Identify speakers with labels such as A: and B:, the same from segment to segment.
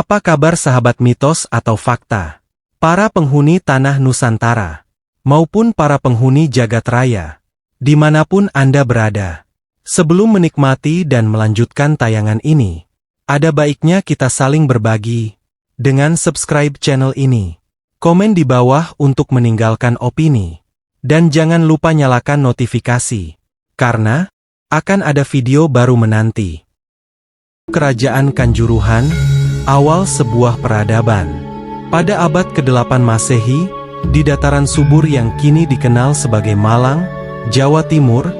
A: Apa kabar sahabat mitos atau fakta? Para penghuni tanah Nusantara, maupun para penghuni jagat raya, dimanapun Anda berada. Sebelum menikmati dan melanjutkan tayangan ini, ada baiknya kita saling berbagi dengan subscribe channel ini. Komen di bawah untuk meninggalkan opini. Dan jangan lupa nyalakan notifikasi, karena akan ada video baru menanti. Kerajaan Kanjuruhan, awal sebuah peradaban. Pada abad ke-8 Masehi, di dataran subur yang kini dikenal sebagai Malang, Jawa Timur,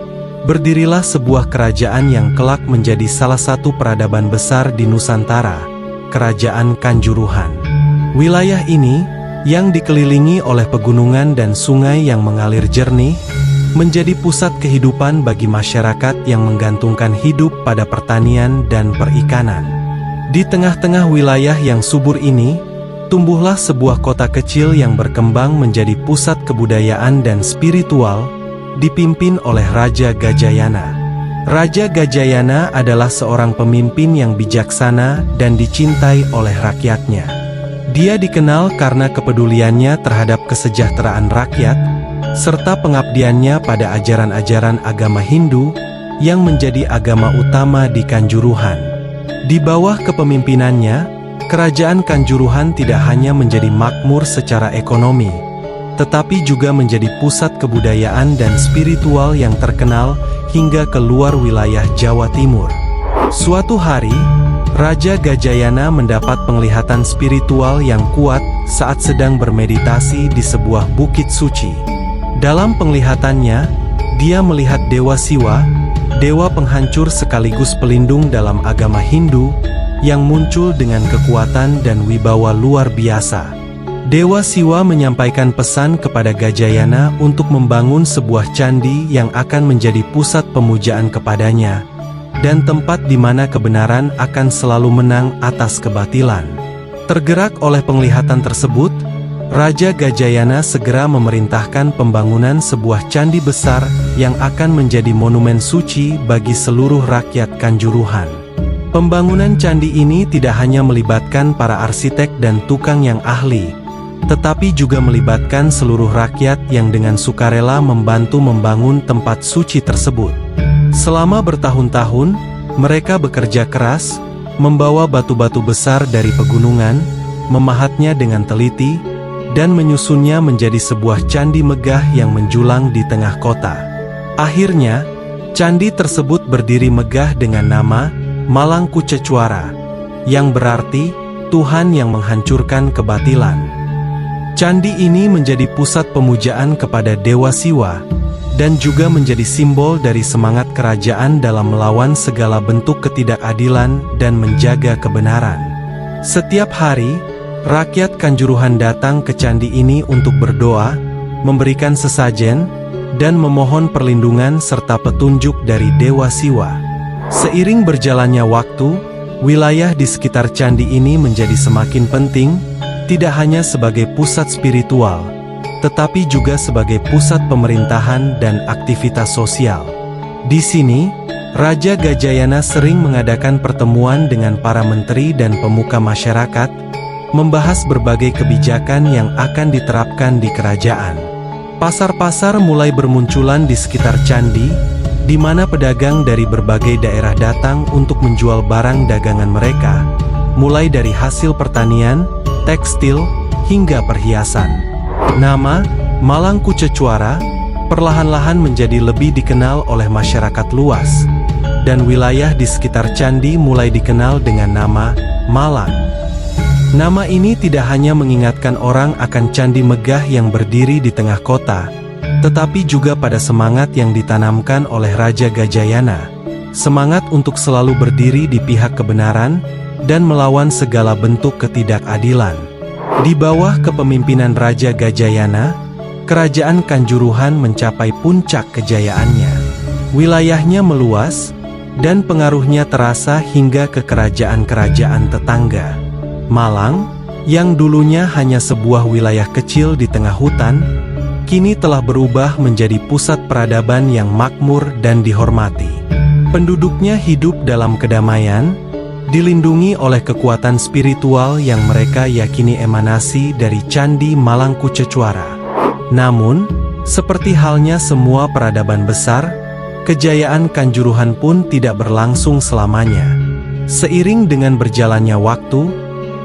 A: berdirilah sebuah kerajaan yang kelak menjadi salah satu peradaban besar di Nusantara, Kerajaan Kanjuruhan. Wilayah ini, yang dikelilingi oleh pegunungan dan sungai yang mengalir jernih, menjadi pusat kehidupan bagi masyarakat yang menggantungkan hidup pada pertanian dan perikanan. Di tengah-tengah wilayah yang subur ini, tumbuhlah sebuah kota kecil yang berkembang menjadi pusat kebudayaan dan spiritual, dipimpin oleh Raja Gajayana. Raja Gajayana adalah seorang pemimpin yang bijaksana dan dicintai oleh rakyatnya. Dia dikenal karena kepeduliannya terhadap kesejahteraan rakyat, serta pengabdiannya pada ajaran-ajaran agama Hindu, yang menjadi agama utama di Kanjuruhan. Di bawah kepemimpinannya, Kerajaan Kanjuruhan tidak hanya menjadi makmur secara ekonomi, tetapi juga menjadi pusat kebudayaan dan spiritual yang terkenal hingga keluar wilayah Jawa Timur. Suatu hari, Raja Gajayana mendapat penglihatan spiritual yang kuat saat sedang bermeditasi di sebuah bukit suci. Dalam penglihatannya, dia melihat Dewa Siwa, dewa penghancur sekaligus pelindung dalam agama Hindu, yang muncul dengan kekuatan dan wibawa luar biasa. Dewa Siwa menyampaikan pesan kepada Gajayana untuk membangun sebuah candi yang akan menjadi pusat pemujaan kepadanya, dan tempat di mana kebenaran akan selalu menang atas kebatilan. Tergerak oleh penglihatan tersebut, Raja Gajayana segera memerintahkan pembangunan sebuah candi besar yang akan menjadi monumen suci bagi seluruh rakyat Kanjuruhan. Pembangunan candi ini tidak hanya melibatkan para arsitek dan tukang yang ahli, tetapi juga melibatkan seluruh rakyat yang dengan sukarela membantu membangun tempat suci tersebut. Selama bertahun-tahun, mereka bekerja keras, membawa batu-batu besar dari pegunungan, memahatnya dengan teliti, dan menyusunnya menjadi sebuah candi megah yang menjulang di tengah kota. Akhirnya, candi tersebut berdiri megah dengan nama Malang Kucecuara, yang berarti Tuhan yang menghancurkan kebatilan. Candi ini menjadi pusat pemujaan kepada Dewa Siwa, dan juga menjadi simbol dari semangat kerajaan dalam melawan segala bentuk ketidakadilan dan menjaga kebenaran. Setiap hari, rakyat Kanjuruhan datang ke candi ini untuk berdoa, memberikan sesajen, dan memohon perlindungan serta petunjuk dari Dewa Siwa. Seiring berjalannya waktu, wilayah di sekitar candi ini menjadi semakin penting, tidak hanya sebagai pusat spiritual, tetapi juga sebagai pusat pemerintahan dan aktivitas sosial. Di sini, Raja Gajayana sering mengadakan pertemuan dengan para menteri dan pemuka masyarakat, membahas berbagai kebijakan yang akan diterapkan di kerajaan. Pasar-pasar mulai bermunculan di sekitar candi, di mana pedagang dari berbagai daerah datang untuk menjual barang dagangan mereka, mulai dari hasil pertanian, tekstil, hingga perhiasan. Nama Malang Kucecuara perlahan-lahan menjadi lebih dikenal oleh masyarakat luas, dan wilayah di sekitar candi mulai dikenal dengan nama Malang. Nama ini tidak hanya mengingatkan orang akan candi megah yang berdiri di tengah kota, tetapi juga pada semangat yang ditanamkan oleh Raja Gajayana, semangat untuk selalu berdiri di pihak kebenaran dan melawan segala bentuk ketidakadilan. Di bawah kepemimpinan Raja Gajayana, Kerajaan Kanjuruhan mencapai puncak kejayaannya. Wilayahnya meluas, dan pengaruhnya terasa hingga ke kerajaan-kerajaan tetangga. Malang, yang dulunya hanya sebuah wilayah kecil di tengah hutan, kini telah berubah menjadi pusat peradaban yang makmur dan dihormati. Penduduknya hidup dalam kedamaian, dilindungi oleh kekuatan spiritual yang mereka yakini emanasi dari Candi Malangkucecwara. Namun, seperti halnya semua peradaban besar, kejayaan Kanjuruhan pun tidak berlangsung selamanya. Seiring dengan berjalannya waktu,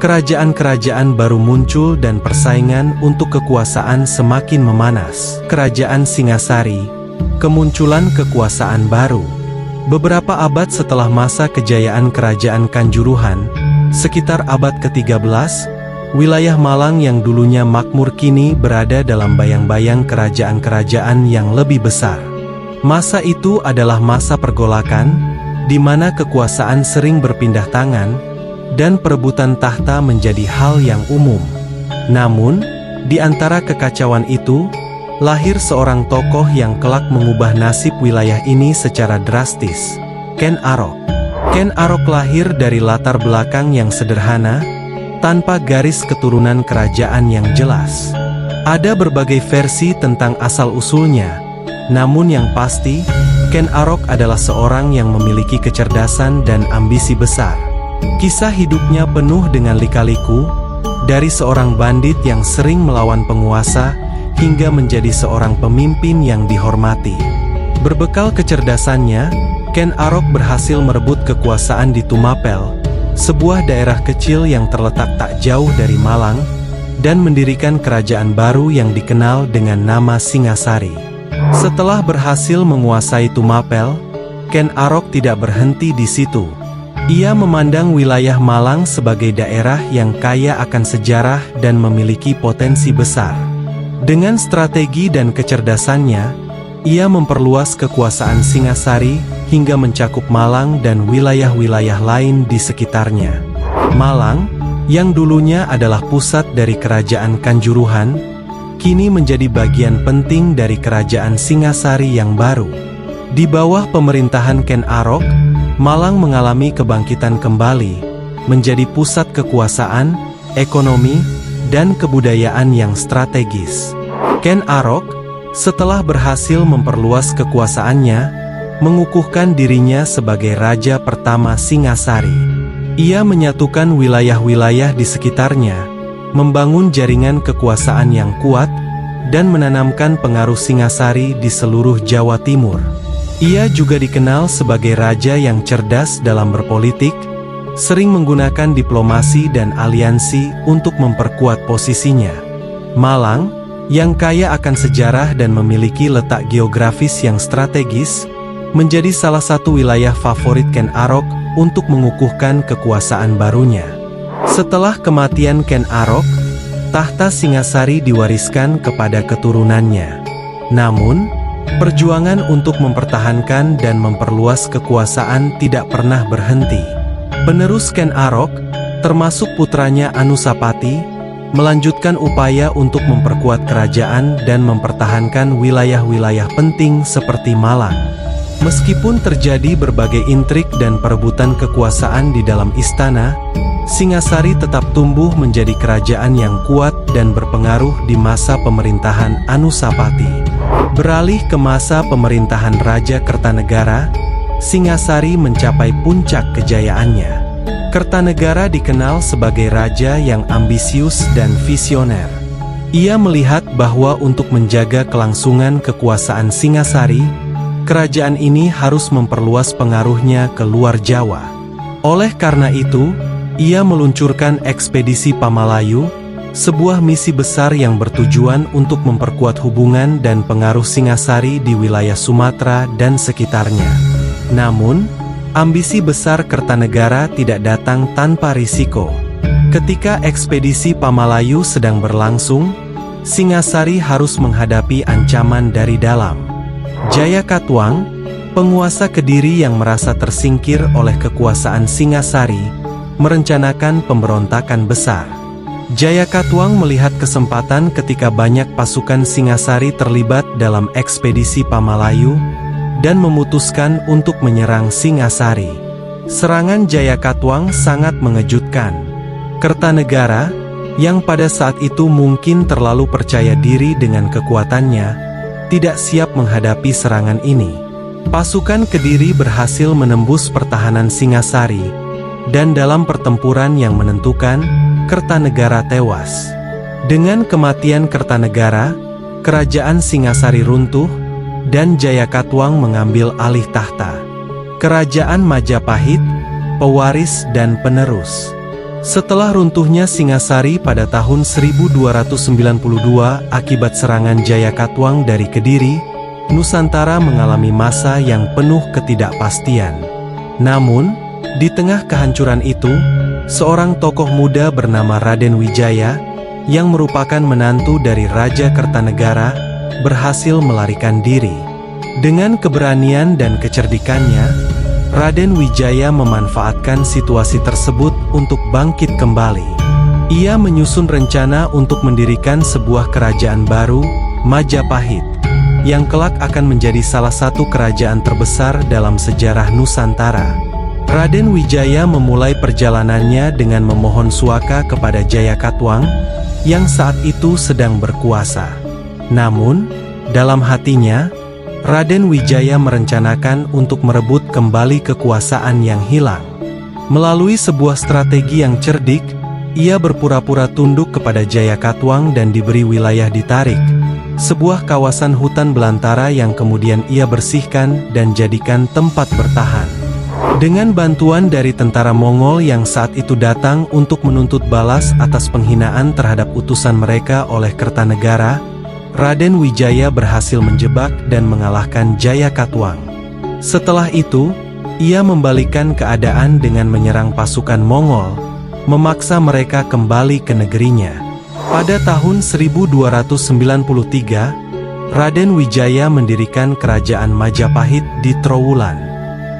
A: kerajaan-kerajaan baru muncul dan persaingan untuk kekuasaan semakin memanas. Kerajaan Singasari, kemunculan kekuasaan baru. Beberapa abad setelah masa kejayaan Kerajaan Kanjuruhan, sekitar abad ke-13, wilayah Malang yang dulunya makmur kini berada dalam bayang-bayang kerajaan-kerajaan yang lebih besar. Masa itu adalah masa pergolakan, di mana kekuasaan sering berpindah tangan, dan perebutan tahta menjadi hal yang umum. Namun, di antara kekacauan itu, lahir seorang tokoh yang kelak mengubah nasib wilayah ini secara drastis, Ken Arok. Ken Arok lahir dari latar belakang yang sederhana, tanpa garis keturunan kerajaan yang jelas. Ada berbagai versi tentang asal-usulnya, namun yang pasti, Ken Arok adalah seorang yang memiliki kecerdasan dan ambisi besar. Kisah hidupnya penuh dengan lika-liku, dari seorang bandit yang sering melawan penguasa, hingga menjadi seorang pemimpin yang dihormati. Berbekal kecerdasannya, Ken Arok berhasil merebut kekuasaan di Tumapel, sebuah daerah kecil yang terletak tak jauh dari Malang, dan mendirikan kerajaan baru yang dikenal dengan nama Singasari. Setelah berhasil menguasai Tumapel, Ken Arok tidak berhenti di situ. Ia memandang wilayah Malang sebagai daerah yang kaya akan sejarah dan memiliki potensi besar. Dengan strategi dan kecerdasannya, ia memperluas kekuasaan Singasari hingga mencakup Malang dan wilayah-wilayah lain di sekitarnya. Malang, yang dulunya adalah pusat dari kerajaan Kanjuruhan, kini menjadi bagian penting dari kerajaan Singasari yang baru. Di bawah pemerintahan Ken Arok, Malang mengalami kebangkitan kembali, menjadi pusat kekuasaan, ekonomi, dan kebudayaan yang strategis. Ken Arok, setelah berhasil memperluas kekuasaannya, mengukuhkan dirinya sebagai raja pertama Singasari. Ia menyatukan wilayah-wilayah di sekitarnya, membangun jaringan kekuasaan yang kuat, dan menanamkan pengaruh Singasari di seluruh Jawa Timur. Ia juga dikenal sebagai raja yang cerdas dalam berpolitik, sering menggunakan diplomasi dan aliansi untuk memperkuat posisinya. Malang, yang kaya akan sejarah dan memiliki letak geografis yang strategis, menjadi salah satu wilayah favorit Ken Arok untuk mengukuhkan kekuasaan barunya. Setelah kematian Ken Arok, tahta Singasari diwariskan kepada keturunannya. Namun, perjuangan untuk mempertahankan dan memperluas kekuasaan tidak pernah berhenti. Penerus Ken Arok, termasuk putranya Anusapati, melanjutkan upaya untuk memperkuat kerajaan dan mempertahankan wilayah-wilayah penting seperti Malang. Meskipun terjadi berbagai intrik dan perebutan kekuasaan di dalam istana, Singasari tetap tumbuh menjadi kerajaan yang kuat dan berpengaruh di masa pemerintahan Anusapati. Beralih ke masa pemerintahan Raja Kertanegara, Singasari mencapai puncak kejayaannya. Kertanegara dikenal sebagai raja yang ambisius dan visioner. Ia melihat bahwa untuk menjaga kelangsungan kekuasaan Singasari, kerajaan ini harus memperluas pengaruhnya ke luar Jawa. Oleh karena itu, ia meluncurkan ekspedisi Pamalayu, sebuah misi besar yang bertujuan untuk memperkuat hubungan dan pengaruh Singasari di wilayah Sumatera dan sekitarnya. Namun, ambisi besar Kertanegara tidak datang tanpa risiko. Ketika ekspedisi Pamalayu sedang berlangsung, Singasari harus menghadapi ancaman dari dalam. Jayakatwang, penguasa Kediri yang merasa tersingkir oleh kekuasaan Singasari, merencanakan pemberontakan besar. Jayakatwang melihat kesempatan ketika banyak pasukan Singasari terlibat dalam ekspedisi Pamalayu, dan memutuskan untuk menyerang Singasari. Serangan Jayakatwang sangat mengejutkan. Kertanegara, yang pada saat itu mungkin terlalu percaya diri dengan kekuatannya, tidak siap menghadapi serangan ini. Pasukan Kediri berhasil menembus pertahanan Singasari, dan dalam pertempuran yang menentukan, Kertanegara tewas. Dengan kematian Kertanegara, kerajaan Singasari runtuh, dan Jayakatwang mengambil alih tahta. Kerajaan Majapahit, pewaris dan penerus. Setelah runtuhnya Singasari pada tahun 1292 akibat serangan Jayakatwang dari Kediri, Nusantara mengalami masa yang penuh ketidakpastian. Namun, di tengah kehancuran itu, seorang tokoh muda bernama Raden Wijaya, yang merupakan menantu dari Raja Kertanegara, berhasil melarikan diri. Dengan keberanian dan kecerdikannya, Raden Wijaya memanfaatkan situasi tersebut untuk bangkit kembali. Ia menyusun rencana untuk mendirikan sebuah kerajaan baru, Majapahit, yang kelak akan menjadi salah satu kerajaan terbesar dalam sejarah Nusantara. Raden Wijaya memulai perjalanannya dengan memohon suaka kepada Jayakatwang, yang saat itu sedang berkuasa. Namun, dalam hatinya, Raden Wijaya merencanakan untuk merebut kembali kekuasaan yang hilang. Melalui sebuah strategi yang cerdik, ia berpura-pura tunduk kepada Jayakatwang dan diberi wilayah di Tarik, sebuah kawasan hutan belantara yang kemudian ia bersihkan dan jadikan tempat bertahan. Dengan bantuan dari tentara Mongol yang saat itu datang untuk menuntut balas atas penghinaan terhadap utusan mereka oleh Kertanegara, Raden Wijaya berhasil menjebak dan mengalahkan Jayakatwang. Setelah itu, ia membalikkan keadaan dengan menyerang pasukan Mongol, memaksa mereka kembali ke negerinya. Pada tahun 1293, Raden Wijaya mendirikan kerajaan Majapahit di Trowulan.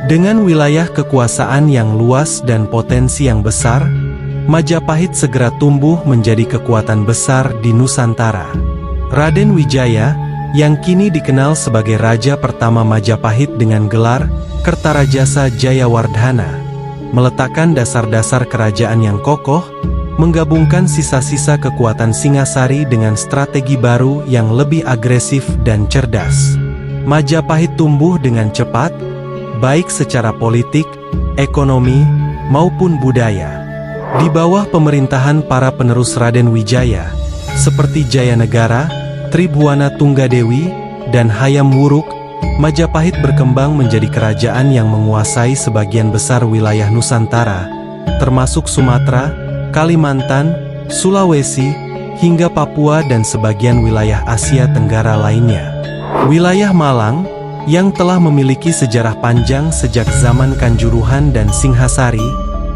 A: Dengan wilayah kekuasaan yang luas dan potensi yang besar, Majapahit segera tumbuh menjadi kekuatan besar di Nusantara. Raden Wijaya, yang kini dikenal sebagai Raja pertama Majapahit dengan gelar Kertarajasa Jayawardhana, meletakkan dasar-dasar kerajaan yang kokoh, menggabungkan sisa-sisa kekuatan Singasari dengan strategi baru yang lebih agresif dan cerdas. Majapahit tumbuh dengan cepat, baik secara politik, ekonomi, maupun budaya. Di bawah pemerintahan para penerus Raden Wijaya, seperti Jayanegara, Tribhuwana Tunggadewi, dan Hayam Wuruk, Majapahit berkembang menjadi kerajaan yang menguasai sebagian besar wilayah Nusantara, termasuk Sumatera, Kalimantan, Sulawesi, hingga Papua dan sebagian wilayah Asia Tenggara lainnya. Wilayah Malang, yang telah memiliki sejarah panjang sejak zaman Kanjuruhan dan Singhasari,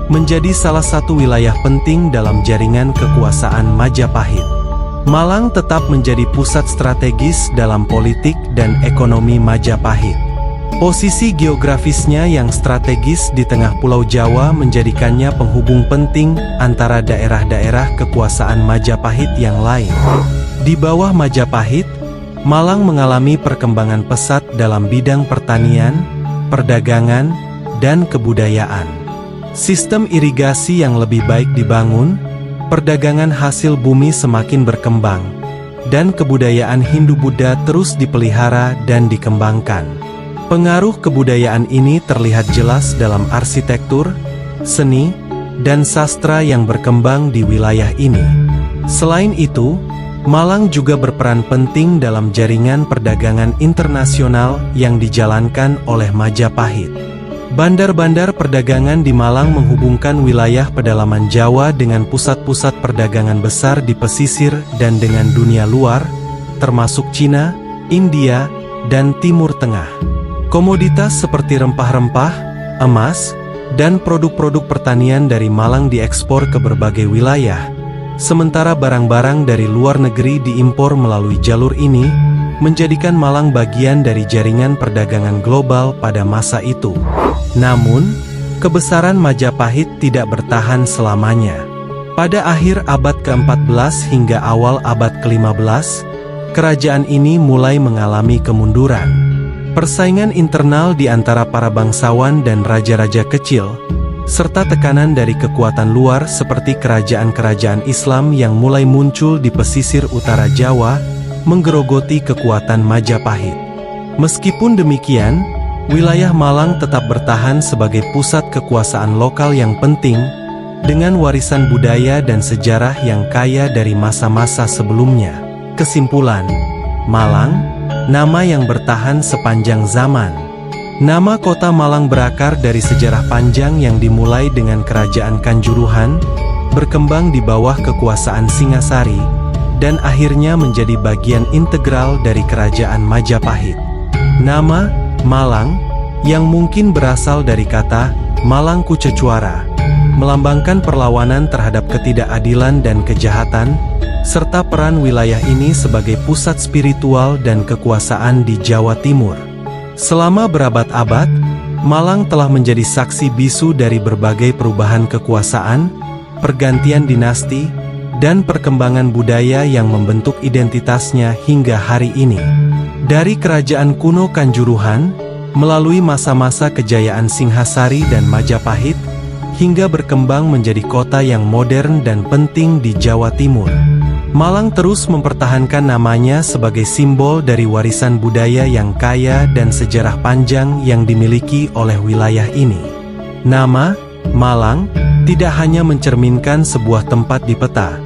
A: menjadi salah satu wilayah penting dalam jaringan kekuasaan Majapahit. Malang tetap menjadi pusat strategis dalam politik dan ekonomi Majapahit. Posisi geografisnya yang strategis di tengah Pulau Jawa menjadikannya penghubung penting antara daerah-daerah kekuasaan Majapahit yang lain. Di bawah Majapahit, Malang mengalami perkembangan pesat dalam bidang pertanian, perdagangan, dan kebudayaan. Sistem irigasi yang lebih baik dibangun, perdagangan hasil bumi semakin berkembang, dan kebudayaan Hindu-Buddha terus dipelihara dan dikembangkan. Pengaruh kebudayaan ini terlihat jelas dalam arsitektur, seni, dan sastra yang berkembang di wilayah ini. Selain itu, Malang juga berperan penting dalam jaringan perdagangan internasional yang dijalankan oleh Majapahit. Bandar-bandar perdagangan di Malang menghubungkan wilayah pedalaman Jawa dengan pusat-pusat perdagangan besar di pesisir dan dengan dunia luar, termasuk Cina, India, dan Timur Tengah. Komoditas seperti rempah-rempah, emas, dan produk-produk pertanian dari Malang diekspor ke berbagai wilayah, sementara barang-barang dari luar negeri diimpor melalui jalur ini, menjadikan Malang bagian dari jaringan perdagangan global pada masa itu. Namun, kebesaran Majapahit tidak bertahan selamanya. Pada akhir abad ke-14 hingga awal abad ke-15, kerajaan ini mulai mengalami kemunduran. Persaingan internal di antara para bangsawan dan raja-raja kecil, serta tekanan dari kekuatan luar seperti kerajaan-kerajaan Islam yang mulai muncul di pesisir utara Jawa, menggerogoti kekuatan Majapahit. Meskipun demikian, wilayah Malang tetap bertahan sebagai pusat kekuasaan lokal yang penting, dengan warisan budaya dan sejarah yang kaya dari masa-masa sebelumnya. Kesimpulan, Malang, nama yang bertahan sepanjang zaman. Nama kota Malang berakar dari sejarah panjang yang dimulai dengan Kerajaan Kanjuruhan, berkembang di bawah kekuasaan Singasari, dan akhirnya menjadi bagian integral dari Kerajaan Majapahit. Nama Malang, yang mungkin berasal dari kata Malang Kucecuara, melambangkan perlawanan terhadap ketidakadilan dan kejahatan, serta peran wilayah ini sebagai pusat spiritual dan kekuasaan di Jawa Timur. Selama berabad-abad, Malang telah menjadi saksi bisu dari berbagai perubahan kekuasaan, pergantian dinasti, dan perkembangan budaya yang membentuk identitasnya hingga hari ini. Dari kerajaan kuno Kanjuruhan, melalui masa-masa kejayaan Singhasari dan Majapahit, hingga berkembang menjadi kota yang modern dan penting di Jawa Timur. Malang terus mempertahankan namanya sebagai simbol dari warisan budaya yang kaya dan sejarah panjang yang dimiliki oleh wilayah ini. Nama Malang tidak hanya mencerminkan sebuah tempat di peta,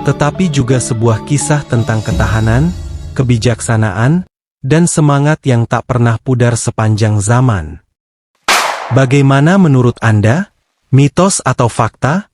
A: tetapi juga sebuah kisah tentang ketahanan, kebijaksanaan, dan semangat yang tak pernah pudar sepanjang zaman. Bagaimana menurut Anda? Mitos atau fakta?